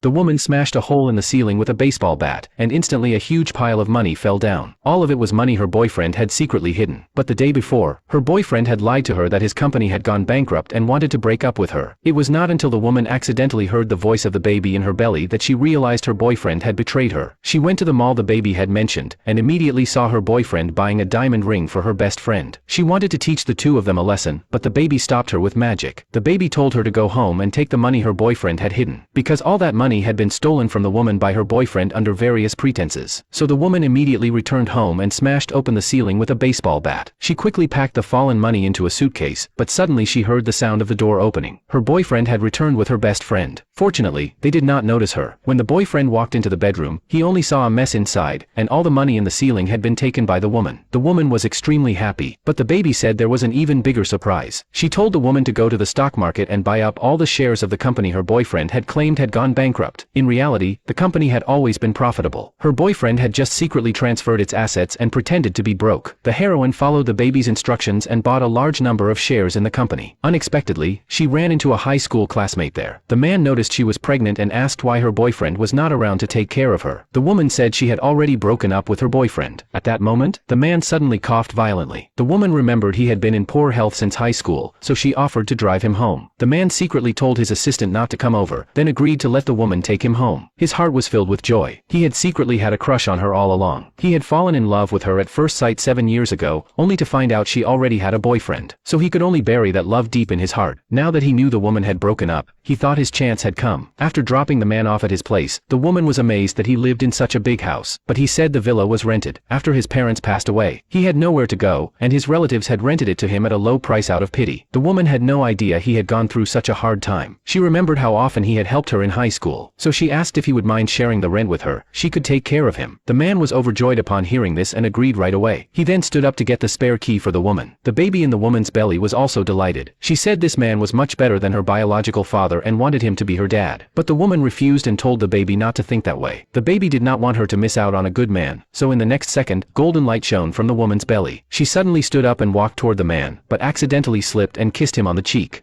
The woman smashed a hole in the ceiling with a baseball bat, and instantly a huge pile of money fell down. All of it was money her boyfriend had secretly hidden. But the day before, her boyfriend had lied to her that his company had gone bankrupt and wanted to break up with her. It was not until the woman accidentally heard the voice of the baby in her belly that she realized her boyfriend had betrayed her. She went to the mall the baby had mentioned, and immediately saw her boyfriend buying a diamond ring for her best friend. She wanted to teach the two of them a lesson, but the baby stopped her with magic. The baby told her to go home and take the money her boyfriend had hidden, because all that money had been stolen from the woman by her boyfriend under various pretenses. So the woman immediately returned home and smashed open the ceiling with a baseball bat. She quickly packed the fallen money into a suitcase, but suddenly she heard the sound of the door opening. Her boyfriend had returned with her best friend. Fortunately, they did not notice her. When the boyfriend walked into the bedroom, he only saw a mess inside, and all the money in the ceiling had been taken by the woman. The woman was extremely happy, but the baby said there was an even bigger surprise. She told the woman to go to the stock market and buy up all the shares of the company her boyfriend had claimed had gone bankrupt. In reality, the company had always been profitable. Her boyfriend had just secretly transferred its assets and pretended to be broke. The heroine followed the baby's instructions and bought a large number of shares in the company. Unexpectedly, she ran into a high school classmate there. The man noticed she was pregnant and asked why her boyfriend was not around to take care of her. The woman said she had already broken up with her boyfriend. At that moment, the man suddenly coughed violently. The woman remembered he had been in poor health since high school, so she offered to drive him home. The man secretly told his assistant not to come over, then agreed to let the woman take him home. His heart was filled with joy. He had secretly had a crush on her all along. He had fallen in love with her at first sight 7 years ago, only to find out she already had a boyfriend. So he could only bury that love deep in his heart. Now that he knew the woman had broken up, he thought his chance had come. After dropping the man off at his place, the woman was amazed that he lived in such a big house, but he said the villa was rented. After his parents passed away, he had nowhere to go, and his relatives had rented it to him at a low price out of pity. The woman had no idea he had gone through such a hard time. She remembered how often he had helped her in high school, so she asked if he would mind sharing the rent with her. She could take care of him. The man was overjoyed upon hearing this and agreed right away. He then stood up to get the spare key for the woman. The baby in the woman's belly was also delighted. She said this man was much better than her biological father and wanted him to be her dad. But the woman refused and told the baby not to think that way. The baby did not want her to miss out on a good man, so in the next second, golden light shone from the woman's belly. She suddenly stood up and walked toward the man, but accidentally slipped and kissed him on the cheek.